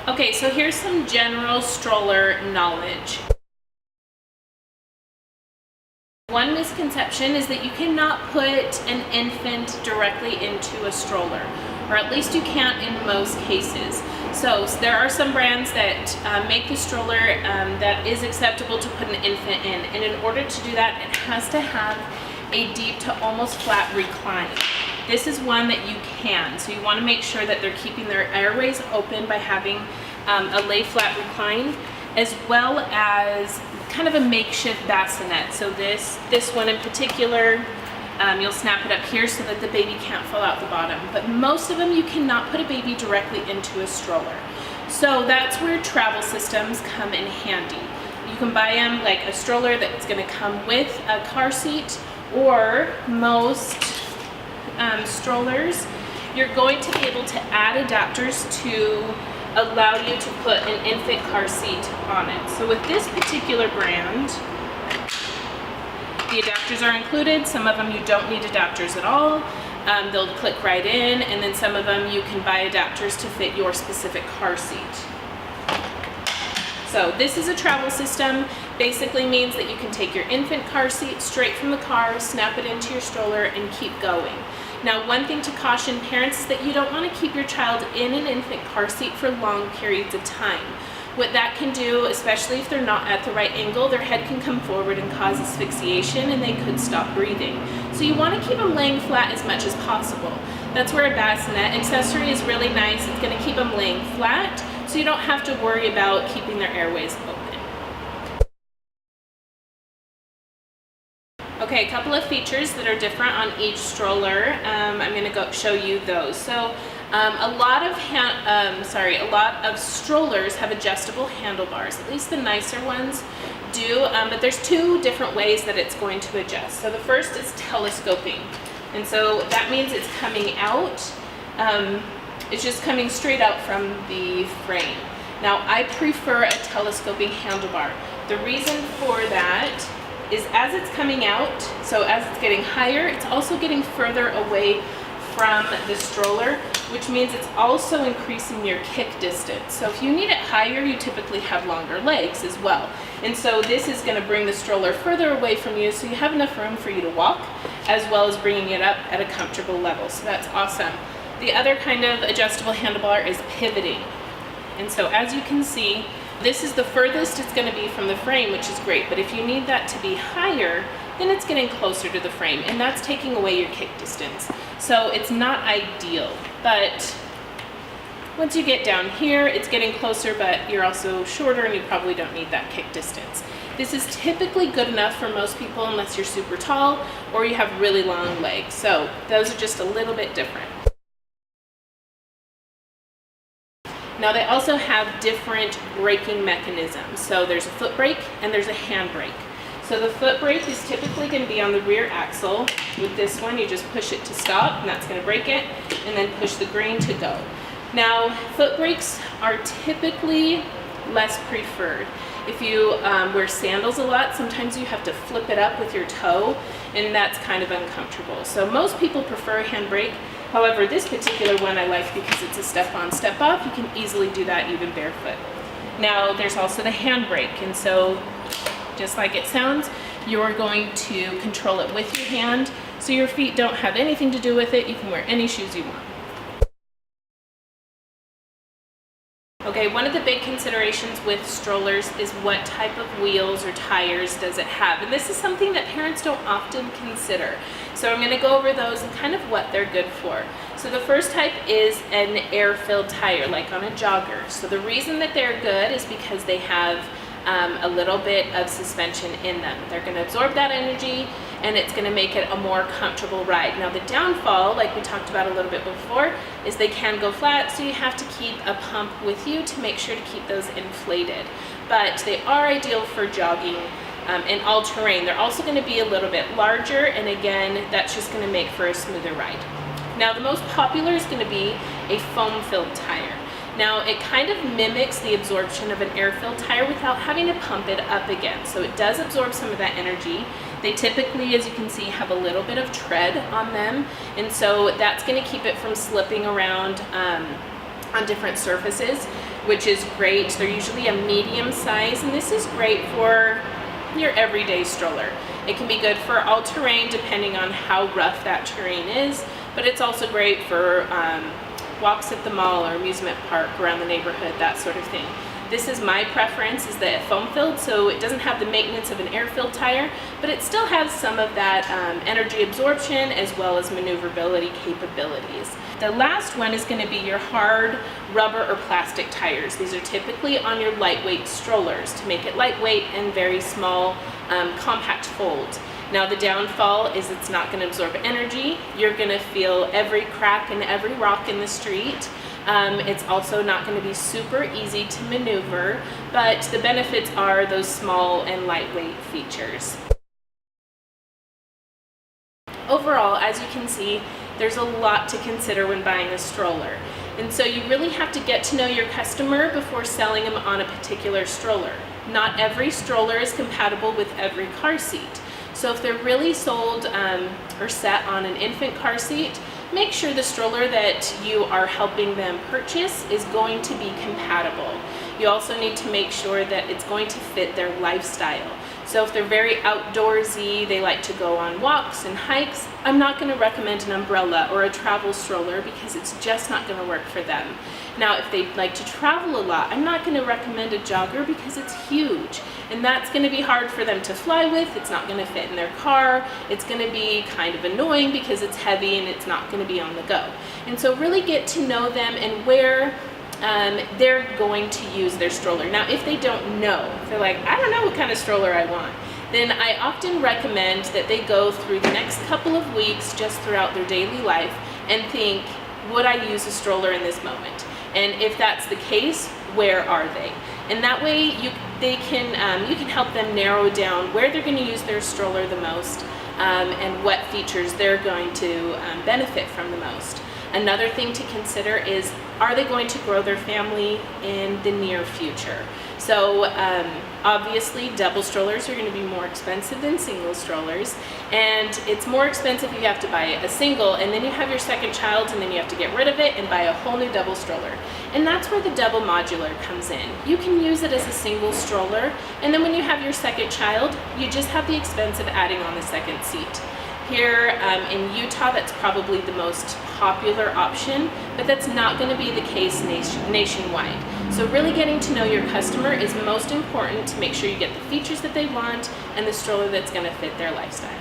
Okay, so here's some general stroller knowledge. One misconception is that you cannot put an infant directly into a stroller, or at least you can't in most cases. So there are some brands that make the stroller that is acceptable to put an infant in, and in order to do that, it has to have a deep to almost flat recline. This is one that you can, so you want to make sure that they're keeping their airways open by having a lay flat recline, as well as kind of a makeshift bassinet. So this one in particular, you'll snap it up here so that the baby can't fall out the bottom. But most of them, you cannot put a baby directly into a stroller. So that's where travel systems come in handy. You can buy them like a stroller that's going to come with a car seat, or most strollers, you're going to be able to add adapters to allow you to put an infant car seat on it. So with this particular brand, the adapters are included. Some of them you don't need adapters at all. They'll click right in, and then some of them you can buy adapters to fit your specific car seat. So this is a travel system. Basically means that you can take your infant car seat straight from the car, snap it into your stroller, and keep going. Now, one thing to caution parents is that you don't want to keep your child in an infant car seat for long periods of time. What that can do, especially if they're not at the right angle, their head can come forward and cause asphyxiation, and they could stop breathing. So you want to keep them laying flat as much as possible. That's where a bassinet accessory is really nice. It's going to keep them laying flat, so you don't have to worry about keeping their airways open. Okay, a couple of features that are different on each stroller. I'm going to go show you those. So a lot of strollers have adjustable handlebars. At least the nicer ones do, but there's two different ways that it's going to adjust. So the first is telescoping, and so that means it's coming out. It's just coming straight out from the frame. Now, I prefer a telescoping handlebar. The reason for that is as it's coming out, so as it's getting higher, it's also getting further away from the stroller, which means it's also increasing your kick distance. So if you need it higher, you typically have longer legs as well. And so this is going to bring the stroller further away from you, so you have enough room for you to walk, as well as bringing it up at a comfortable level. So that's awesome. The other kind of adjustable handlebar is pivoting. And so as you can see, this is the furthest it's going to be from the frame, which is great. But if you need that to be higher, then it's getting closer to the frame, and that's taking away your kick distance. So it's not ideal, but once you get down here, it's getting closer, but you're also shorter and you probably don't need that kick distance. This is typically good enough for most people unless you're super tall or you have really long legs. So those are just a little bit different. Now they also have different braking mechanisms. So there's a foot brake and there's a hand brake. So the foot brake is typically going to be on the rear axle. With this one, you just push it to stop, and that's going to brake it, and then push the green to go. Now, foot brakes are typically less preferred. If you wear sandals a lot, sometimes you have to flip it up with your toe, and that's kind of uncomfortable. So most people prefer a hand brake. However, this particular one I like because it's a step on, step off. You can easily do that even barefoot. Now, there's also the hand brake, and so just like it sounds, you're going to control it with your hand, so your feet don't have anything to do with it. You can wear any shoes you want. Okay, one of the big considerations with strollers is what type of wheels or tires does it have, and this is something that parents don't often consider. So I'm going to go over those and kind of what they're good for. So the first type is an air-filled tire, like on a jogger. So the reason that they're good is because they have a little bit of suspension in them. They're going to absorb that energy, and it's going to make it a more comfortable ride. Now the downfall, like we talked about a little bit before, is they can go flat, so you have to keep a pump with you to make sure to keep those inflated. But they are ideal for jogging and all terrain. They're also going to be a little bit larger, and again, that's just going to make for a smoother ride. Now the most popular is going to be a foam-filled tire. Now it kind of mimics the absorption of an air-filled tire without having to pump it up again. So it does absorb some of that energy. They typically, as you can see, have a little bit of tread on them, and so that's going to keep it from slipping around on different surfaces. which is great. They're usually a medium size, and this is great for your everyday stroller. It can be good for all terrain depending on how rough that terrain is, but it's also great for walks at the mall or amusement park around the neighborhood, that sort of thing. This is my preference, is the foam filled, so it doesn't have the maintenance of an air filled tire, but it still has some of that energy absorption as well as maneuverability capabilities. The last one is going to be your hard rubber or plastic tires. These are typically on your lightweight strollers to make it lightweight and very small, compact fold. Now the downfall is it's not going to absorb energy. You're going to feel every crack and every rock in the street. It's also not going to be super easy to maneuver, but the benefits are those small and lightweight features. Overall, as you can see, there's a lot to consider when buying a stroller. And so you really have to get to know your customer before selling them on a particular stroller. Not every stroller is compatible with every car seat. So if they're really sold or set on an infant car seat, make sure the stroller that you are helping them purchase is going to be compatible. You also need to make sure that it's going to fit their lifestyle. So if they're very outdoorsy, they like to go on walks and hikes, I'm not going to recommend an umbrella or a travel stroller because it's just not going to work for them. Now, if they like to travel a lot, I'm not going to recommend a jogger because it's huge, and that's going to be hard for them to fly with. It's not going to fit in their car. It's going to be kind of annoying because it's heavy and it's not going to be on the go. And so really get to know them and where they're going to use their stroller. Now, if they don't know, if they're like, I don't know what kind of stroller I want, then I often recommend that they go through the next couple of weeks just throughout their daily life and think, would I use a stroller in this moment? And if that's the case, where are they? And that way you can help them narrow down where they're going to use their stroller the most and what features they're going to benefit from the most. Another thing to consider is, are they going to grow their family in the near future? So obviously double strollers are going to be more expensive than single strollers, and it's more expensive if you have to buy a single and then you have your second child and then you have to get rid of it and buy a whole new double stroller. And that's where the double modular comes in. You can use it as a single stroller, and then when you have your second child, you just have the expense of adding on the second seat. Here in Utah, that's probably the most popular option, but that's not going to be the case nationwide. So really getting to know your customer is most important to make sure you get the features that they want and the stroller that's going to fit their lifestyle.